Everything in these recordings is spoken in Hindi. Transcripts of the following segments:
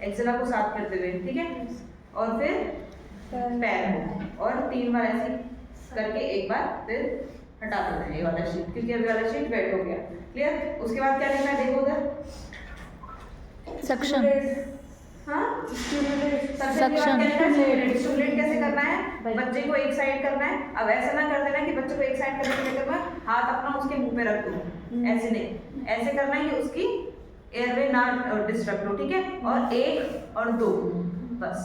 एक्सेला को साथ करते हुए, ठीक है। और फिर पैर को, और 3 बार ऐसे करके एक बार फिर हटा देना है ये वाला शीट, क्योंकि अभी वाला शीट वेट हो गया। क्लियर? उसके बाद क्या करना है, देखो उधर सक्शन। हाँ, सक्शन स्टिमुलेट कैसे करना है, बच्चे को एक साइड करना है। अब ऐसा ना कर देना कि बच्चे को एक साइड करने के चक्कर में हाथ अपना उसके मुंह पे रख दो, ऐसे नहीं, ऐसे करना है कि उसकी एयरवे ना डिस्टर्ब हो, ठीक है। और 1 और 2 बस,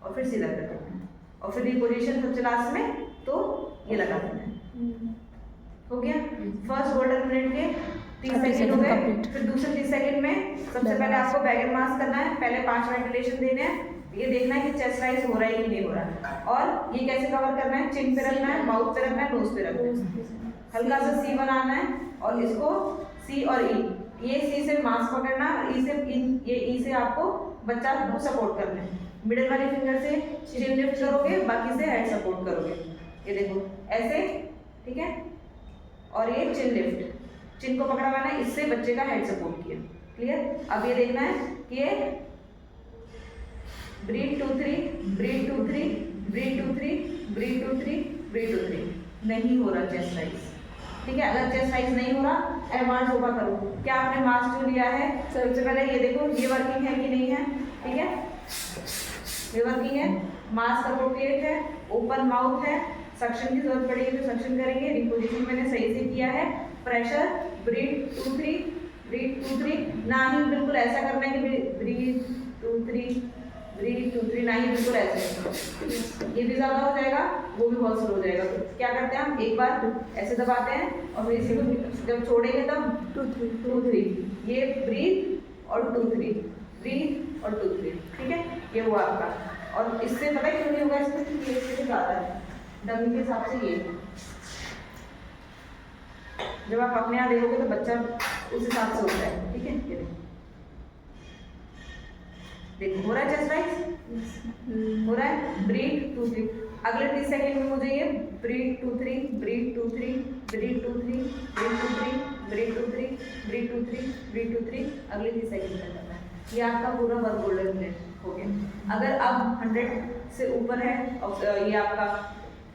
और फिर सीधा कर देना है, और फिर ये पोजीशन सबसे लास्ट में तो ये लगा देना है। हो गया फर्स्ट गोल्डन मिनट के 30 सेकंड हो गए। फिर दूसरे 30 सेकंड में सबसे पहले आपको बैगन मास करना है। पहले 5 वेंटिलेशन देने हैं, ये देखना है कि चेस्ट राइज हो रहा है कि नहीं हो रहा है। और ये कैसे कवर करना है, चिन पे रखना है, माउथ पे रखना है, नोज पे रखना है, हल्का सा सी बनाना है, और इसको सी और ई, ये सी से मास पकड़ना, ई से ये ई से आपको बच्चा को सपोर्ट करना है। मिडिल वाली फिंगर से चिन लिफ्ट करोगे, बाकी से हेड सपोर्ट करोगे, ये देखो ऐसे, ठीक है। और ये चिन लिफ्ट, चिन को पकड़ा हुआ है, इससे बच्चे का हेड सपोर्ट किया। क्लियर? अब ये देखना है कि ये breathe 2 3, breathe 2 3, breathe 2 3, breathe 2 3, breathe 2 3, नहीं हो रहा चेस्ट राइज, ठीक है। अगर चेस्ट राइज नहीं हो रहा, एडवांस योगा करो। क्या आपने मास जो लिया है, सबसे पहले ये देखो ये वर्किंग है कि नहीं है, ठीक है। ये वर्किंग है, मास अप्रोप्रिएट है, ओपन माउथ है, सक्शन की जरूरत पड़ेगी तो सक्शन करेंगे। रिपोजिशन मैंने सही से किया है। प्रेशर, ब्रीथ 2 3, ब्रीथ 2 3, ना ही बिल्कुल ऐसा करना है कि ब्रीथ 2 3, ब्रीथ 2 3, ना ही बिल्कुल ऐसे, ये भी ज्यादा हो जाएगा, वो भी बहुत स्लो हो जाएगा। तो क्या करते हैं हम, एक बार ऐसे दबाते हैं और फिर इसी को जब छोड़ेंगे तब 2 3, ये ब्रीथ और 2 3, ब्रीथ और 2 3, ठीक है। ये हुआ आपका। और इससे पता है क्यों नहीं होगा, इसमें ये इससे ज्यादा है डमी के हिसाब से। ये जब आप अपने यहाँ देखोगे तो बच्चा उस हिसाब से होता है, ठीक है। ये देखो हो रहा है चेस्ट राइज, हो रहा है। ब्रीथ 2 3, अगले 30 सेकंड में मुझे ये breathe 2 3, breathe 2 3, breathe 2 3, breathe 2 3, breathe 2 3, breathe 2 3, breathe 2 3, अगले 30 सेकंड में करना है। ये आपका पूरा वर्क गोल्डन मिनट हो गया। अगर अब 100 से ऊपर है और ये आपका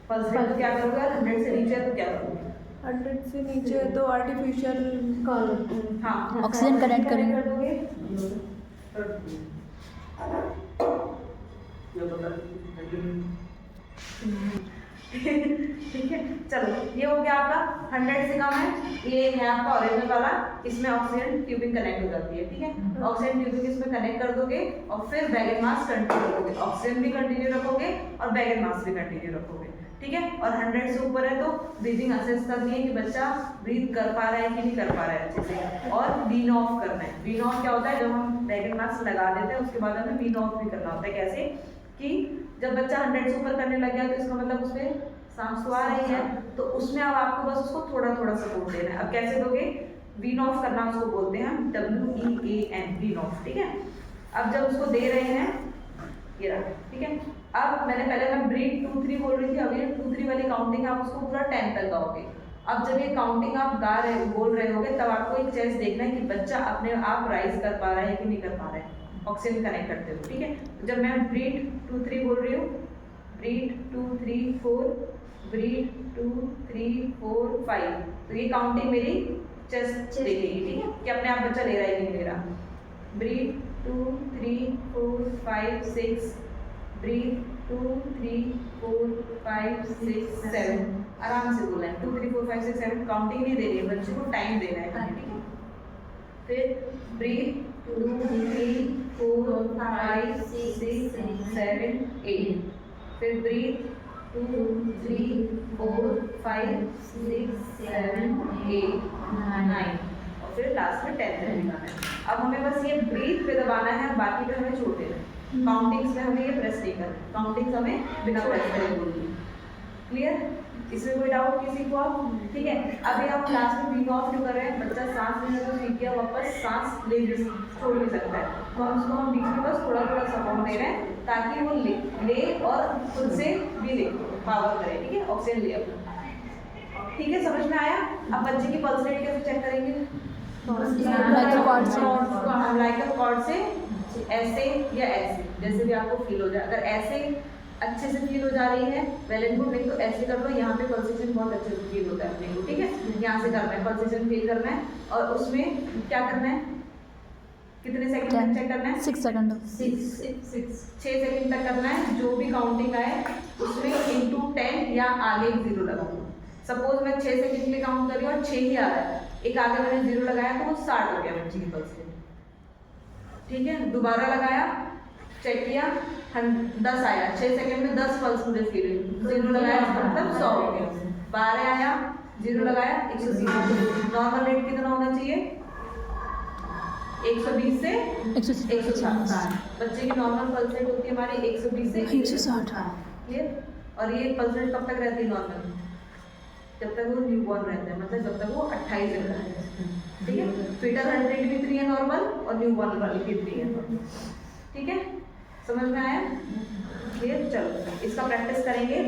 पल्स रेट, तो क्या करोगे? 100 से नीचे है तो क्या करोगे? 100 से नीचे है तो आर्टिफिशियल कॉल, हाँ, ऑक्सीजन कनेक्ट करेंगे। कर दोगे। ठीक है, चलो ये हो गया आपका 100 से कम है। ये है आपका ओरिजिनल वाला, इसमें ऑक्सीजन ट्यूबिंग कनेक्ट हो जाती है, ठीक है। ऑक्सीजन ट्यूबिंग इसमें कनेक्ट कर दोगे और फिर बैगन मास कंटिन्यू रखोगे, ऑक्सीजन भी कंटिन्यू रखोगे और बैगन मास भी कंटिन्यू रखोगे, ठीक है। और 100 से ऊपर है तो ब्रीदिंग असेस करनी है कि बच्चा ब्रीथ कर पा रहा है कि नहीं कर पा रहा है अच्छे से। और वीन ऑफ करना है। वीन ऑफ क्या होता है, जब हम बैगन मास्क लगा देते हैं उसके बाद हमें वीन ऑफ भी करना होता है। कैसे कि जब बच्चा 100 से ऊपर करने लग गया तो इसका मतलब उसमें सांस तो आ रही है, तो उसमें अब आपको बस उसको थोड़ा थोड़ा सपोर्ट देना है। अब कैसे दोगे? वीन ऑफ करना उसको बोलते हैं हम, WEAN, वीन ऑफ, ठीक है। अब जब उसको दे रहे हैं, ये रहा, ठीक है। अब मैंने पहले मैं ब्रीथ 2 3 बोल रही थी, अब ये 2 3 वाली काउंटिंग आप उसको पूरा 10 तक गाओगे। अब जब ये काउंटिंग आप बोल रहे होगे तब आपको एक चेस्ट देखना है कि बच्चा अपने आप राइज कर पा रहा है कि नहीं कर पा रहा है, ऑक्सीजन कनेक्ट करते हो, ठीक है। तो जब मैं ब्रीथ 2 3 बोल रही हूँ, ब्रीथ 2 3 4, ब्रीथ 2 3 4 5, तो ये काउंटिंग मेरी चेस्ट देखेगी, ठीक है, कि अपने आप बच्चा ले रहा है कि नहीं ले रहा। ब्रीथ 2 3 4 5 6, ब्रीथ 2 3 4 5 6 7, आराम से बोलना है। 2 3 4 5 6 7 काउंटिंग नहीं देनी है, बच्चे को टाइम देना है, ठीक है। फिर ब्रीथ 2 3 4 5 6 7 8, फिर ब्रीथ 2 3 4 5 6 7 8 9, और फिर लास्ट में 10 तक लगाना है। अब हमें बस ये ब्रीथ पे दबाना है, बाकी पे हमें छोड़ देना है। काउंटिंग्स में हमें ये प्रेस नहीं करना, काउंटिंग्स हमें बिना प्रेस करे बोलनी। क्लियर? इसमें कोई डाउट किसी को? आप ठीक है। अभी हम क्लास में वीक ऑफ जो कर रहे हैं, बच्चा सांस लेने को सीख गया, वापस सांस ले भी छोड़ भी सकता है, तो हम उसको हम बीच में बस थोड़ा थोड़ा सपोर्ट दे रहे हैं ताकि वो ले और खुद से भी ले पावर करे, ठीक है, ऑक्सीजन ले अपना। ठीक है, समझ में आया? अब बच्चे की पल्स रेट कैसे चेक करेंगे? लाइक अ कॉर्ड से लाइक अ कॉर्ड से ऐसे या ऐसे, जैसे भी आपको फील हो जाए। अगर ऐसे अच्छे से फील हो जा रही है वेल एंड गुड, नहीं तो ऐसे कर लो, यहाँ पे पल्सेशन बहुत अच्छे से फील होता है अपने को, ठीक है। यहाँ से करना है, पल्सेशन फील करना है, और उसमें क्या करना है, कितने सेकंड तक चेक करना है? 6 सेकंड। 6 सेकंड तक करना है। जो भी काउंटिंग आए उसमें इंटू 10 या आगे एक जीरो लगाऊंगा। सपोज मैं 6 सेकंड के लिए काउंट कर रही हूँ और 6 ही आ रहा है, एक आगे मैंने जीरो लगाया तो वो 60 हो गया बच्चे की पल्स से, ठीक है। दोबारा लगाया, चेक किया, 10 आया, 6 सेकंड में 10 पल्स मुझे फील हुई, जीरो लगाया मतलब 100 हो गया। 12 आया, जीरो लगाया, 180। नॉर्मल रेट कितना होना चाहिए? 120 से 160। बच्चे की नॉर्मल पल्स रेट होती है हमारी 120 से 160। क्लियर। और ये पल्स रेट कब तक रहती है नॉर्मल? जब तक वो न्यूबॉर्न रहता है, मतलब जब तक वो 28 दिन का है, ठीक है। फीटल हार्ट रेट भी 3 है नॉर्मल, और न्यूबॉर्न वाली भी 3 है नॉर्मल, ठीक है। समझ में आया? क्लियर। चलो इसका प्रैक्टिस करेंगे।